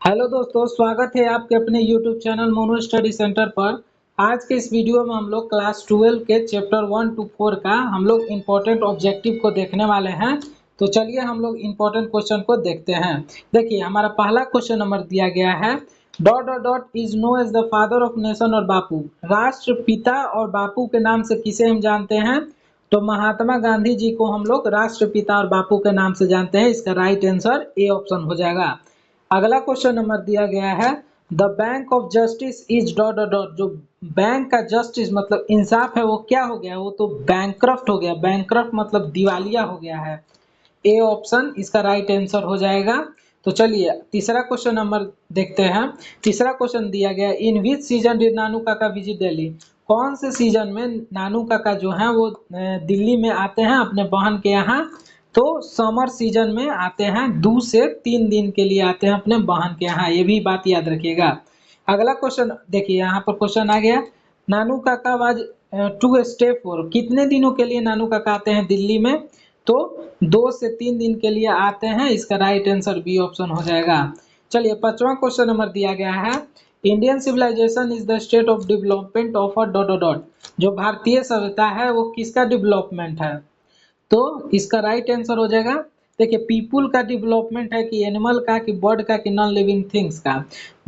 Hello दोस्तों, स्वागत है आपके अपने YouTube channel mono study centre पर। आज के इस वीडियो में हम लोग क्लास 12 के चैप्टर 1 to 4 का हम लोग इम्पोर्टेंट ऑब्जेक्टिव को देखने वाले हैं। तो चलिए हम लोग इम्पोर्टेंट क्वेश्चन को देखते हैं। देखिए, हमारा पहला क्वेश्चन नंबर दिया गया है, dot dot dot is known as the father of nation और बापू। राष्ट्रपिता और बापू के नाम से किसे हम जानते हैं? तो महात्मा गांधी जी को हम लोग राष्ट्रपिता और बापू के नाम से जानते हैं। इसका राइट आंसर ए ऑप्शन हो जाएगा। अगला क्वेश्चन नंबर दिया गया है, the bank of justice is dot dot dot. जो बैंक का जस्टिस मतलब इंसाफ है वो क्या हो गया? वो तो बैंकक्रफ्ट हो गया। बैंकक्रफ्ट मतलब दिवालिया हो गया है। ए ऑप्शन इसका राइट आंसर हो जाएगा। तो चलिए तीसरा क्वेश्चन नंबर देखते हैं। तीसरा क्वेश्चन दिया गया, इन विच सीजन डिड नानू काका विजिट दिल्ली। कौन से सीजन में नानू काका जो है वो दिल्ली में आते हैं अपने बहन के यहाँ? तो समर सीजन में आते हैं, 2 से 3 दिन के लिए आते हैं अपने बहन के यहाँ। ये भी बात याद रखिएगा। अगला क्वेश्चन देखिए, यहाँ पर क्वेश्चन आ गया, नानू काका वाज टू स्टे फॉर। कितने दिनों के लिए नानू काका आते हैं दिल्ली में? तो 2 से 3 दिन के लिए आते हैं। इसका राइट आंसर बी ऑप्शन हो जाएगा। चलिए पांचवा क्वेश्चन नंबर दिया गया है, Indian civilisation is the state of development of a dot dot dot. जो भारतीय सभ्यता है वो किसका डेवलपमेंट है? तो इसका राइट आंसर हो जाएगा, देखिए पीपुल का डेवलपमेंट है कि एनिमल का कि बर्ड का कि नॉन लिविंग थिंग्स का।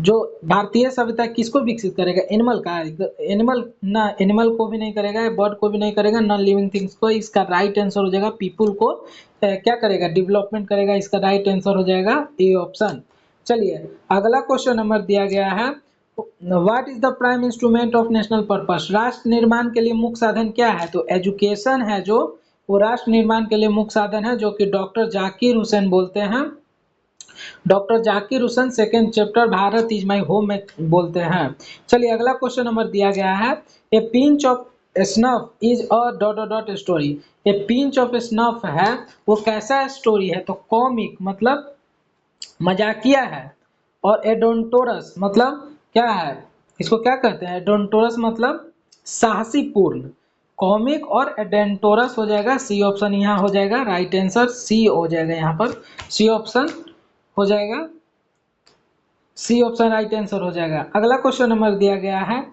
जो भारतीय सभ्यता किसको विकसित करेगा? एनिमल का। एनिमल ना, एनिमल को भी नहीं करेगा, बर्ड को भी नहीं करेगा, नॉन लिविंग थिंग्स को। इसका राइट आंसर हो जाएगा पीपुल को क्या करेगा? डेवलपमेंट करेगा। इसका राइट आंसर हो जाएगा ए ऑप्शन। चलिए अगला क्वेश्चन नंबर दिया गया है, what is the prime instrument of national purpose. राष्ट्र निर्माण के लिए मुख्य साधन क्या है? तो एजुकेशन है, जो वो राष्ट्र निर्माण के लिए मुख्य साधन है, जो कि डॉक्टर जाकिर हुसैन बोलते हैं। Doctor Zakir Hussain second chapter Bharat is my home में बोलते हैं। चलिए अगला क्वेश्चन नंबर दिया गया है, ए pinch of snuff is a dot dot dot story. A pinch of snuff है वो कैसा स्टोरी है? तो कॉमिक मतलब मजाकिया है। और एडोंटोरस मतलब क्या है? इसको क्या कहते हैं? एडोंटोरस मतलब साहसीपूर्ण। कॉमिक और एडेंटोरस हो जाएगा। सी ऑप्शन यहाँ हो जाएगा राइट आंसर। सी हो जाएगा यहाँ पर, सी ऑप्शन हो जाएगा। सी ऑप्शन राइट आंसर हो जाएगा। अगला क्वेश्चन नंबर दिया गया है,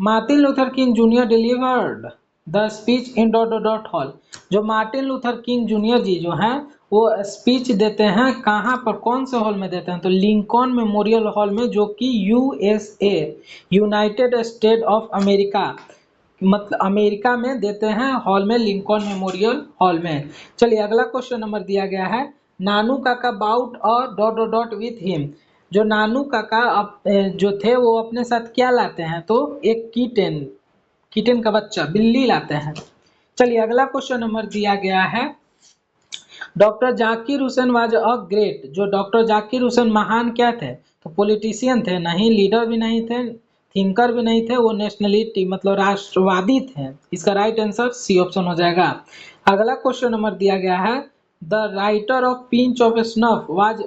Martin Luther King junior delivered the speech in dot dot dot hall. जो Martin Luther King junior ji जो हैं वो स्पीच देते हैं कहाँ पर, कौन से हॉल में देते हैं? तो लिंकन मेमोरियल हॉल में, जो कि USA United state of America मतलब अमेरिका में देते हैं हॉल में, लिंकन मेमोरियल हॉल में। चलिए अगला क्वेश्चन नंबर दिया गया है, नानू काका बाउट और dot dot dot with him. जो नानू काका जो थे वो अपने साथ क्या लाते हैं? तो एक कीटन, कीटन का बच्चा, बिल्ली लाते हैं। चलिए अगला क्वेश्चन नंबर दिया गया है, doctor Zakir Hussain was a great. जो डॉक्टर जाकिर हुसैन महान क्या थे? तो पॉलिटिशियन थे नहीं, लीडर भी नहीं थे, थिंकर भी नहीं थे, वो नेशनलिटी मतलब राष्ट्रवादी थे। इसका राइट आंसर सी ऑप्शन हो जाएगा। अगला क्वेश्चन नंबर दिया गया है, the writer of pinch of snuff was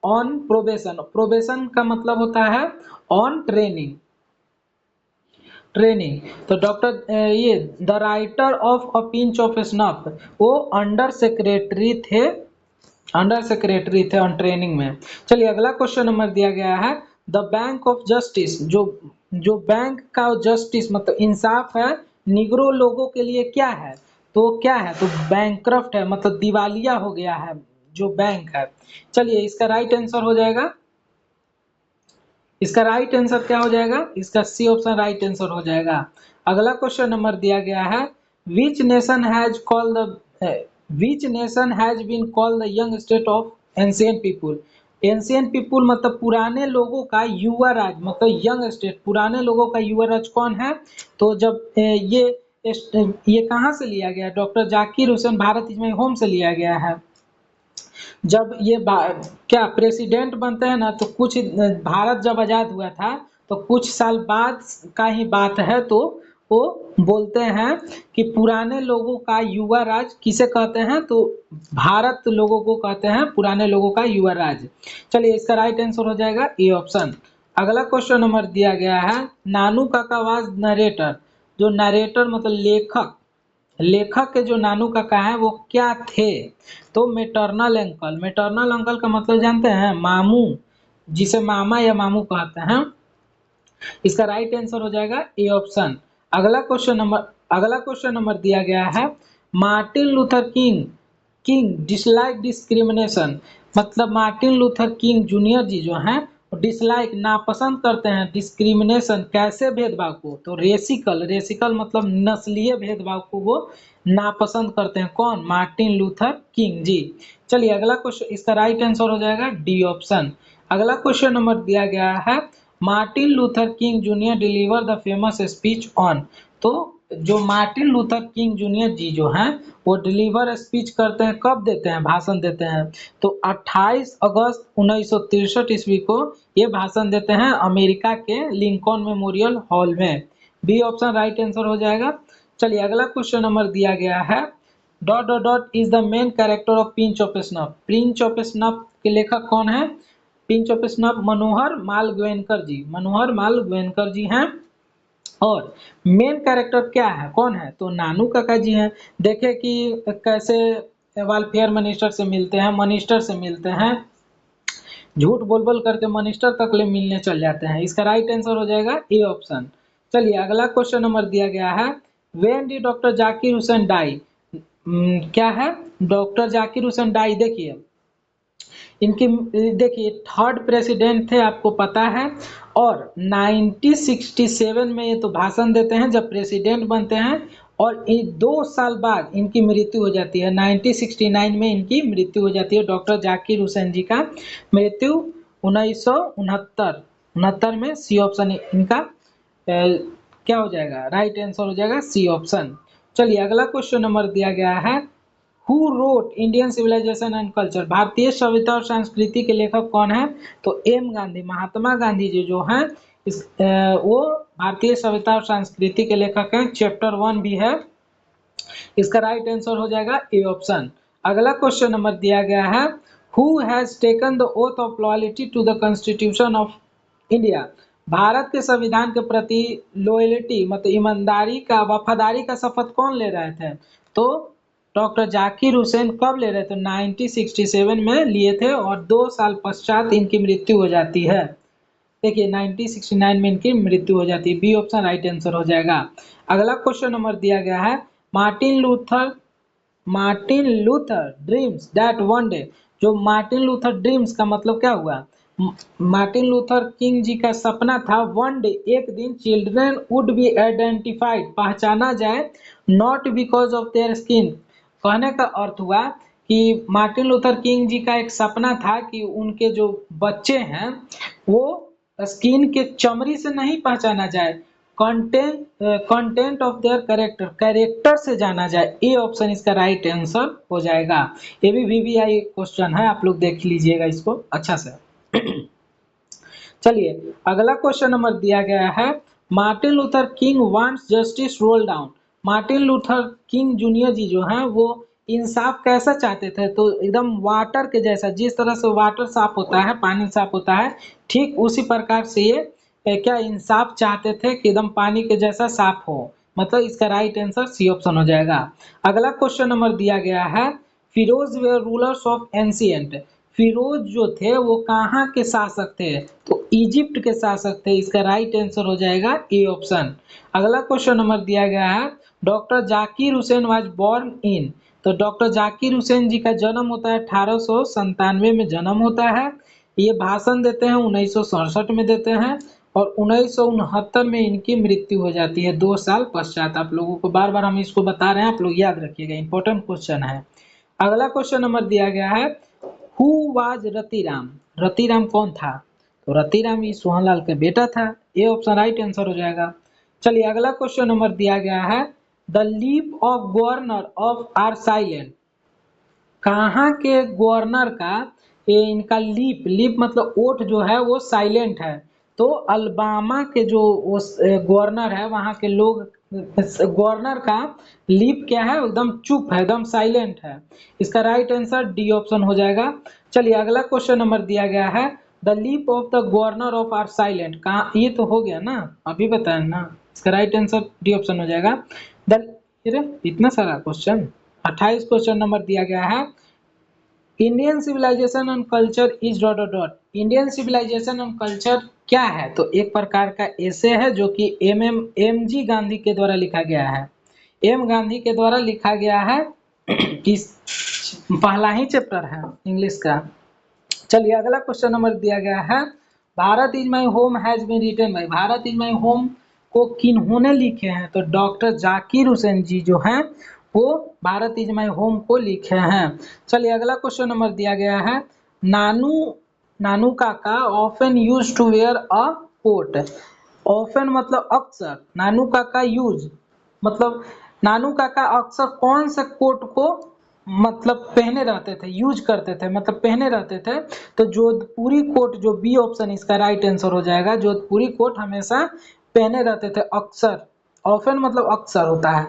on probation. Probation का मतलब होता है ऑन ट्रेनिंग, ट्रेनिंग। तो डॉक्टर ये the writer of a pinch of snuff वो अंडर सेक्रेटरी थे, अंडर सेक्रेटरी थे ऑन ट्रेनिंग में। चलिए अगला क्वेश्चन नंबर दिया गया है, द बैंक ऑफ जस्टिस। जो बैंक का जस्टिस मतलब इंसाफ है, निग्रो लोगों के लिए क्या है? तो क्या है? तो बैंकक्रफ्ट है मतलब दिवालिया हो गया है जो बैंक है। चलिए इसका राइट आंसर हो जाएगा, इसका राइट आंसर क्या हो जाएगा? इसका सी ऑप्शन राइट आंसर हो जाएगा। अगला क्वेश्चन नंबर दिया गया है, which nation has called the which nation has been called the young state of ancient people. Ancient people मतलब पुराने लोगों का युवा राज, मतलब यंग स्टेट, पुराने लोगों का युवा राज कौन है? तो जब ये कहाँ से लिया गया? Doctor Zakir Hussain Bharat is my home से लिया गया है। जब ये क्या प्रेसिडेंट बनते हैं ना, तो कुछ भारत जब आजाद हुआ था तो कुछ साल बाद का ही बात है, तो वो बोलते हैं कि पुराने लोगों का युवा राज किसे कहते हैं? तो भारत लोगों को कहते हैं पुराने लोगों का युवा राज। चलिए इसका राइट आंसर हो जाएगा ए ऑप्शन। अगला क्वेश्चन नंबर दिया गया है, नानू काका वाज नरेटर। जो नरेटर मतलब लेखक, लेखक के जो नानू काका हैं वो क्या थे? तो मेटरनल अंकल। मेटरनल अंकल का मतलब जानते हैं? मामू। जिसे मामा या मामू कहते हैं। इसका राइट आंसर हो जाएगा ए ऑप्शन। अगला क्वेश्चन नंबर दिया गया है, Martin Luther king king dislike discrimination, मतलब Martin Luther King junior ji जो हैं डिसलाइक नापसंद करते हैं डिस्क्रिमिनेशन कैसे भेदभाव को, तो रेसिकल मतलब नस्लीय भेदभाव को वो नापसंद करते हैं। कौन? मार्टिन लूथर किंग जी। चलिए अगला क्वेश्चन, इसका राइट आंसर हो जाएगा डी ऑप्शन। अगला क्वेश्चन नंबर दिया गया है, Martin Luther King junior deliver the famous speech on, तो जो Martin Luther King junior ji जो हैं वो डिलीवर स्पीच करते हैं, कब देते हैं भाषण देते हैं, तो 28 अगस्त 1963 ईस्वी को ये भाषण देते हैं अमेरिका के लिंकन मेमोरियल हॉल में। बी ऑप्शन राइट आंसर हो जाएगा। चलिए अगला क्वेश्चन नंबर दिया गया है, dot dot dot is the main character of pinch of snuff, pinch of snuff के लेखक कौन है? पिंच ऑफ स्नफ मनोहर माल गोयनकर जी, मनोहर माल गोयनकर जी हैं। और मेन कैरेक्टर क्या है, कौन है? तो नानू काका जी हैं। देखे कि कैसे वेलफेयर मिनिस्टर से मिलते हैं, मिनिस्टर से मिलते हैं, झूठ बोल बोल करके मिनिस्टर तक ले मिलने चल जाते हैं। इसका राइट आंसर हो जाएगा ए ऑप्शन। चलिए अगला क्वेश्चन नंबर दिया गया है, when the doctor Zakir Hussain die, क्या है? डॉक्टर जाकिर हुसैन डाई, देखिए इनकी, देखिए थर्ड प्रेसिडेंट थे आपको पता है, और 1967 में ये तो भाषण देते हैं जब प्रेसिडेंट बनते हैं, और 2 साल बाद इनकी मृत्यु हो जाती है। 1969 में इनकी मृत्यु हो जाती है। डॉक्टर जाकिर हुसैन जी का मृत्यु 1969 में। सी ऑप्शन इनका क्या हो जाएगा? राइट आंसर हो जाएगा सी ऑप्शन। चलिए अगला क्वेश्चन नंबर दिया गया है, who wrote Indian civilisation and culture, भारतीय सभ्यता और संस्कृति के लेखक कौन है? तो एम गांधी, महात्मा गांधी जी जो हैं वो भारतीय सभ्यता और संस्कृति के लेखक हैं। चैप्टर 1 भी है। इसका राइट आंसर हो जाएगा ए ऑप्शन। अगला क्वेश्चन नंबर दिया गया है, who has taken the oath of loyalty to the constitution of India, Bharat के संविधान के प्रति लॉयल्टी मतलब ईमानदारी का, वफादारी का शपथ कौन ले रहे थे? तो डॉक्टर जाकिर हुसैन कब ले रहे थे? 1967 में लिए थे, और 2 साल पश्चात इनकी मृत्यु हो जाती है। देखिए 1969 में इनकी मृत्यु हो जाती है। बी ऑप्शन राइट आंसर हो जाएगा। अगला क्वेश्चन नंबर दिया गया है, Martin Luther dreams that one day, जो मार्टिन लूथर ड्रीम्स का मतलब क्या हुआ? मार्टिन लूथर किंग जी का सपना था, वन डे एक दिन, चिल्ड्रन वुड बी आइडेंटिफाइड पहचाना जाए, not because of their skin, कहने का अर्थ हुआ कि मार्टिन लूथर किंग जी का एक सपना था कि उनके जो बच्चे हैं वो स्किन के चमड़ी से नहीं पहचाना जाए, कंटेंट ऑफ देयर कैरेक्टर से जाना जाए। ए ऑप्शन इसका राइट आंसर हो जाएगा। ये भी वीवीआई क्वेश्चन है, आप लोग देख लीजिएगा इसको अच्छा से। चलिए अगला क्वेश्चन नंबर दिया गया है, Martin Luther King wants justice roll down, Martin Luther King junior ji जो हैं वो इंसाफ कैसा चाहते थे? तो एकदम वाटर के जैसा, जिस तरह से वाटर साफ होता है, पानी साफ होता है, ठीक उसी प्रकार से ये क्या इंसाफ चाहते थे कि एकदम पानी के जैसा साफ हो, मतलब इसका राइट आंसर सी ऑप्शन हो जाएगा। अगला क्वेश्चन नंबर दिया गया है, Firoz were rulers of ancient, Firoz जो थे वो कहाँ के शासक थे? तो इजिप्ट के शासक थे। इसका राइट आंसर हो जाएगा ए ऑप्शन। अगला क्वेश्चन नंबर दिया गया है, doctor Zakir Hussain was born in, तो डॉक्टर जाकिर हुसैन जी का जन्म होता है 1897 में जन्म होता है। ये भाषण देते हैं 1967 में देते हैं, और 1969 में इनकी मृत्यु हो जाती है 2 साल पश्चात। आप लोगों को बार बार हम इसको बता रहे हैं, आप लोग याद रखिएगा, इंपॉर्टेंट क्वेश्चन है। अगला क्वेश्चन नंबर दिया गया है, हु वाज रतिराम, रतिराम कौन था? तो रतिराम ही सोहनलाल का बेटा था। ए ऑप्शन राइट आंसर हो जाएगा। चलिए अगला क्वेश्चन नंबर दिया गया है, the leap of governor of are silent, कहाँ के गवर्नर का ये इनका लीप मतलब ओठ जो है वो साइलेंट है, तो अलबामा के जो वो गवर्नर है वहाँ के लोग, गवर्नर का लीप क्या है? एकदम चुप है, एकदम साइलेंट है। इसका राइट आंसर डी ऑप्शन हो जाएगा। चलिए अगला क्वेश्चन नंबर दिया गया है, the leap of the governor of are silent, कहाँ? ये तो हो गया ना, अभी बताया ना। इसका राइट आंसर डी ऑप्शन हो जाएगा। द इतना सारा क्वेश्चन, 28 क्वेश्चन नंबर दिया गया है, Indian civilisation and culture is dot dot dot. Indian civilisation and culture क्या है? तो एक प्रकार का एसे है जो कि एम जी गांधी के द्वारा लिखा गया है। एम गांधी के द्वारा लिखा गया है। इस पहला ही चैप्टर है इंग्लिश का। चलिए अगला क्वेश्चन नंबर दिया गया है, Bharat is my home has been written by. Bharat is my home को किन्होंने लिखे हैं? तो डॉक्टर जाकिर हुसैन जी जो हैं वो भारत इज माई होम को लिखे हैं। चलिए अगला क्वेश्चन नंबर दिया गया है, Nanu Nanu Kaka often use to wear a coat. Often मतलब अक्सर, नानू काका यूज मतलब नानू काका अक्सर कौन सा कोट को मतलब पहने रहते थे, यूज करते थे, मतलब पहने रहते थे। तो जोधपुरी कोट, जो बी ऑप्शन इसका राइट आंसर हो जाएगा। जोधपुरी कोट हमेशा पहने रहते थे अक्सर। ऑफन मतलब अक्सर होता है।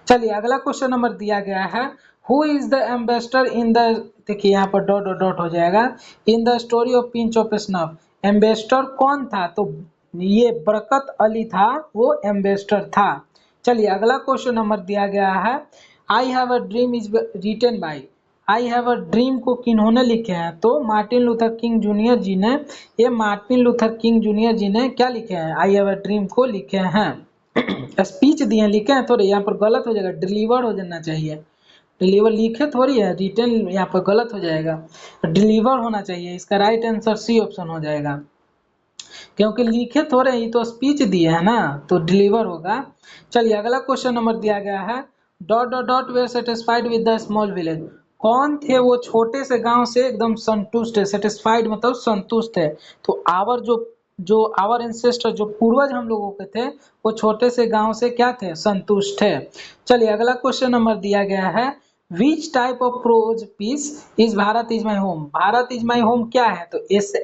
चलिए अगला क्वेश्चन नंबर दिया गया है, who is the ambassador in the, देखिए यहाँ पर डॉट डॉट डॉट हो जाएगा, in the story of pinch of snuff. Ambassador कौन था? तो ये बरकत अली था, वो एम्बेसडर था। चलिए अगला क्वेश्चन नंबर दिया गया है, I have a dream is written by. I have a dream को किन्होंने लिखे हैं? तो Martin Luther King junior ji ने, ये Martin Luther King junior ji ने क्या लिखे हैं? आई हैव अ ड्रीम को लिखे हैं। स्पीच दिए, लिखे हैं थोड़े, यहाँ पर गलत हो जाएगा, डिलीवर हो जाना चाहिए। डिलीवर लिखे थोड़ी है, रिटर्न यहाँ पर गलत हो जाएगा, डिलीवर होना चाहिए। इसका राइट आंसर सी ऑप्शन हो जाएगा, क्योंकि लिखे थोड़े ही तो स्पीच दिए है ना, तो डिलीवर होगा। चलिए अगला क्वेश्चन नंबर दिया गया है, dot dot dot were satisfied with the small village. कौन थे वो छोटे से गांव से एकदम संतुष्ट है? सेटिस्फाइड मतलब संतुष्ट है। तो आवर जो आवर एंसेस्टर, जो पूर्वज हम लोगों के थे, वो छोटे से गांव से क्या थे? संतुष्ट थे। चलिए अगला क्वेश्चन नंबर दिया गया है, which type of prose piece is Bharat is my home. Bharat is my home क्या है? तो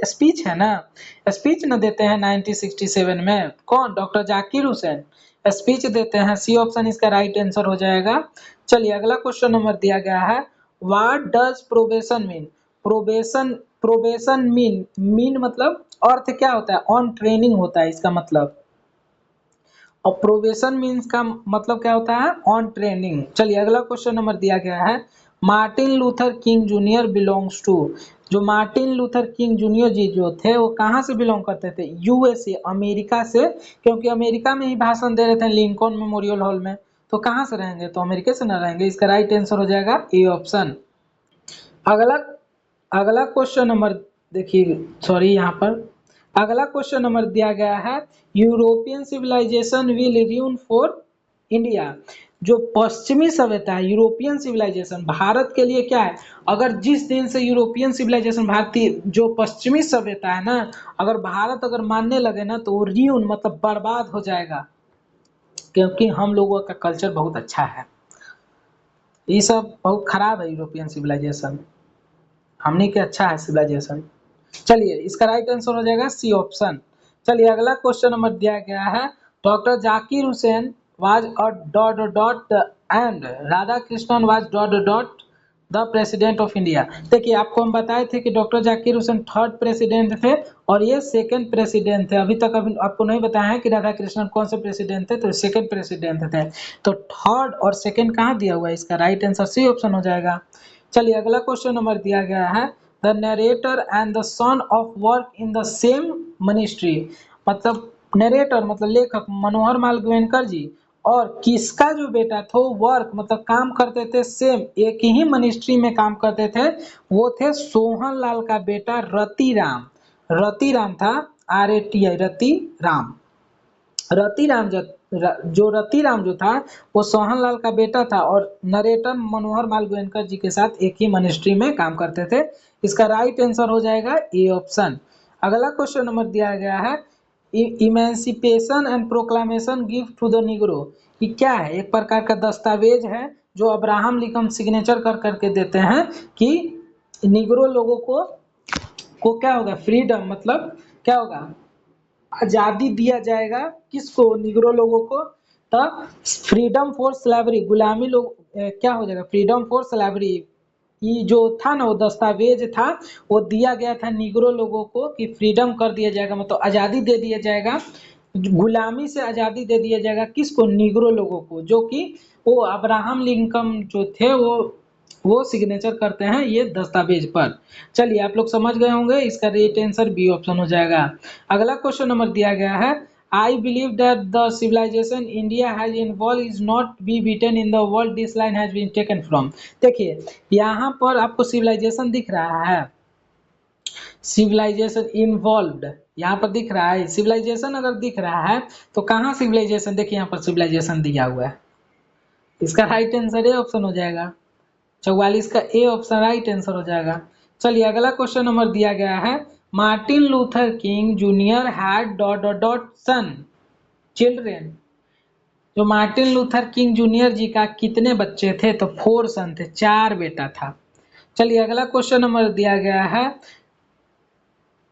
स्पीच है ना, स्पीच न देते हैं 1967 में, कौन? डॉक्टर जाकिर हुसैन स्पीच देते हैं। सी ऑप्शन इसका राइट आंसर हो जाएगा। चलिए अगला क्वेश्चन नंबर दिया गया है, what does probation mean. Probation probation mean मतलब अर्थ क्या होता है? ऑन ट्रेनिंग होता है इसका मतलब। और प्रोबेशन मीन्स का मतलब क्या होता है? On training. चलिए अगला क्वेश्चन नंबर दिया गया है, Martin Luther King junior belongs to. जो Martin Luther King junior ji जो थे वो कहाँ से बिलोंग करते थे? यूएसए, अमेरिका से, क्योंकि अमेरिका में ही भाषण दे रहे थे लिंकन मेमोरियल हॉल में। तो कहाँ से रहेंगे? तो अमेरिका से न रहेंगे। इसका राइट आंसर हो जाएगा ए ऑप्शन। अगला अगला क्वेश्चन नंबर देखिए, सॉरी यहाँ पर अगला क्वेश्चन नंबर दिया गया है, European civilisation will ruin for India. जो पश्चिमी सभ्यता है, यूरोपियन सिविलाइजेशन भारत के लिए क्या है? अगर जिस दिन से यूरोपियन सिविलाइजेशन, भारतीय जो पश्चिमी सभ्यता है ना, अगर भारत अगर मानने लगे ना, तो वो रियून मतलब बर्बाद हो जाएगा, क्योंकि हम लोगों का कल्चर बहुत अच्छा है। ये सब बहुत खराब है यूरोपियन सिविलाइजेशन, हमने के अच्छा है सिविलाइजेशन। चलिए इसका राइट आंसर हो जाएगा सी ऑप्शन। चलिए अगला क्वेश्चन नंबर दिया गया है, doctor Zakir Hussain was a dot dot and Radha Krishnan was dot dot the president of India. देखिए आपको हम बताए थे कि doctor Zakir Hussain third president थे और ये सेकंड प्रेसिडेंट थे। अभी आपको नहीं बताया है कि राधा कृष्णन कौन से प्रेसिडेंट थे, तो सेकंड प्रेसिडेंट थे। तो थर्ड और सेकंड कहाँ दिया हुआ है? इसका राइट आंसर सी ऑप्शन हो जाएगा। चलिए अगला क्वेश्चन नंबर दिया गया है, the narrator and the son of work in the same ministry. मतलब नरेटर मतलब लेखक मनोहर माल गोयनकर जी और किसका जो बेटा था वर्क मतलब काम करते थे, सेम एक ही मिनिस्ट्री में काम करते थे, वो थे सोहन लाल का बेटा रति राम। रति राम था, RATI, रति राम। रतिराम जो रतिराम जो था वो सोहन लाल का बेटा था और नरेटर मनोहर माल गोयनकर जी के साथ एक ही मिनिस्ट्री में काम करते थे। इसका राइट आंसर हो जाएगा ए ऑप्शन। अगला क्वेश्चन नंबर दिया गया है, emancipation and proclamation gift to the Negro. ये क्या है? एक प्रकार का दस्तावेज है जो अब्राहम लिंकन सिग्नेचर कर करके देते हैं कि निग्रो लोगों को क्या होगा? फ्रीडम मतलब क्या होगा? आजादी दिया जाएगा। किसको? निग्रो लोगों को। तब फ्रीडम फॉर स्लेवरी, गुलामी लोग क्या हो जाएगा? Freedom for slavery. ये जो था ना वो दस्तावेज था, वो दिया गया था निग्रो लोगों को कि फ्रीडम कर दिया जाएगा, मतलब आजादी दे दिया जाएगा, गुलामी से आजादी दे दिया जाएगा। किसको? निग्रो लोगों को, जो कि वो अब्राहम लिंकन जो थे वो वो सिग्नेचर करते हैं ये दस्तावेज पर। चलिए आप लोग समझ गए होंगे, इसका राइट आंसर बी ऑप्शन हो जाएगा। अगला क्वेश्चन नंबर दिया गया है, I believe that the civilisation India has involve is not be beaten in the world this line has been taken from. देखिए यहाँ पर आपको सिविलाइजेशन दिख रहा है, सिविलाइजेशन इन्वॉल्व्ड यहाँ पर दिख रहा है। सिविलाइजेशन अगर दिख रहा है तो कहाँ सिविलाइजेशन, देखिए यहाँ पर सिविलाइजेशन दिया हुआ है, इसका राइट आंसर ए ऑप्शन हो जाएगा। 44 का ए ऑप्शन राइट आंसर हो जाएगा। चलिए अगला क्वेश्चन नंबर दिया गया है, Martin Luther King junior had dot dot dot son children. जो Martin Luther King junior ji का कितने बच्चे थे, तो 4 सन थे, 4 बेटा था। चलिए अगला क्वेश्चन नंबर दिया गया है,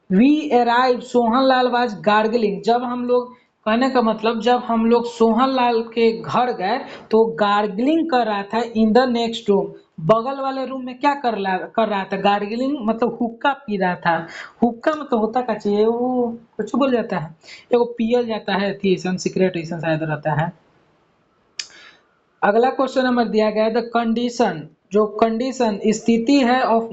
we arrive Sohanlal was gargling. जब हम लोग, कहने का मतलब जब हम लोग सोहनलाल के घर गए तो गार्गलिंग कर रहा था इन द नेक्स्ट रूम, बगल वाले रूम में क्या कर रहा था, गार्गलिंग मतलब हुक्का पी रहा था। हुक्का मतलब होता क्या चाहिए, वो कुछ बोल जाता है, वो पियल जाता है, थी सीक्रेट ऐसा शायद रहता है। अगला क्वेश्चन नंबर दिया गया है, द कंडीशन, जो कंडीशन स्थिति है ऑफ,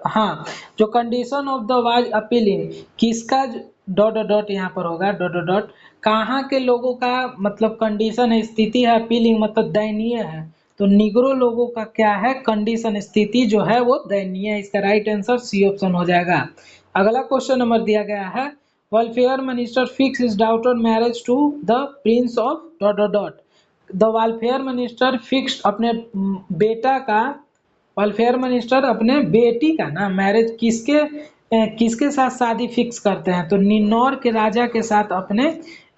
हाँ, जो condition of the was appealing, किसका डॉट डॉट डॉट यहाँ पर होगा, डॉट डॉट डॉट, कहाँ के लोगों का मतलब कंडीशन है, स्थिति है, अपीलिंग मतलब दयनीय है, तो निग्रो लोगों का क्या है कंडीशन, स्थिति जो है वो दयनीय है। इसका राइट आंसर सी ऑप्शन हो जाएगा। अगला क्वेश्चन नंबर दिया गया है, welfare minister fix his daughter marriage to the prince of dot dot dot. The welfare minister fixed अपने बेटा का, वेलफेयर मिनिस्टर अपने बेटी का ना मैरिज किसके साथ शादी फिक्स करते हैं, तो निन्नौर के राजा के साथ अपने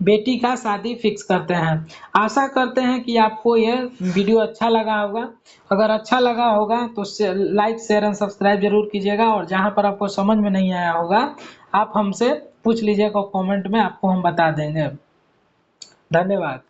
बेटी का शादी फिक्स करते हैं। आशा करते हैं कि आपको यह वीडियो अच्छा लगा होगा। अगर अच्छा लगा होगा तो लाइक शेयर एंड सब्सक्राइब जरूर कीजिएगा, और जहां पर आपको समझ में नहीं आया होगा आप हमसे पूछ लीजिएगा, कमेंट में आपको हम बता देंगे। धन्यवाद।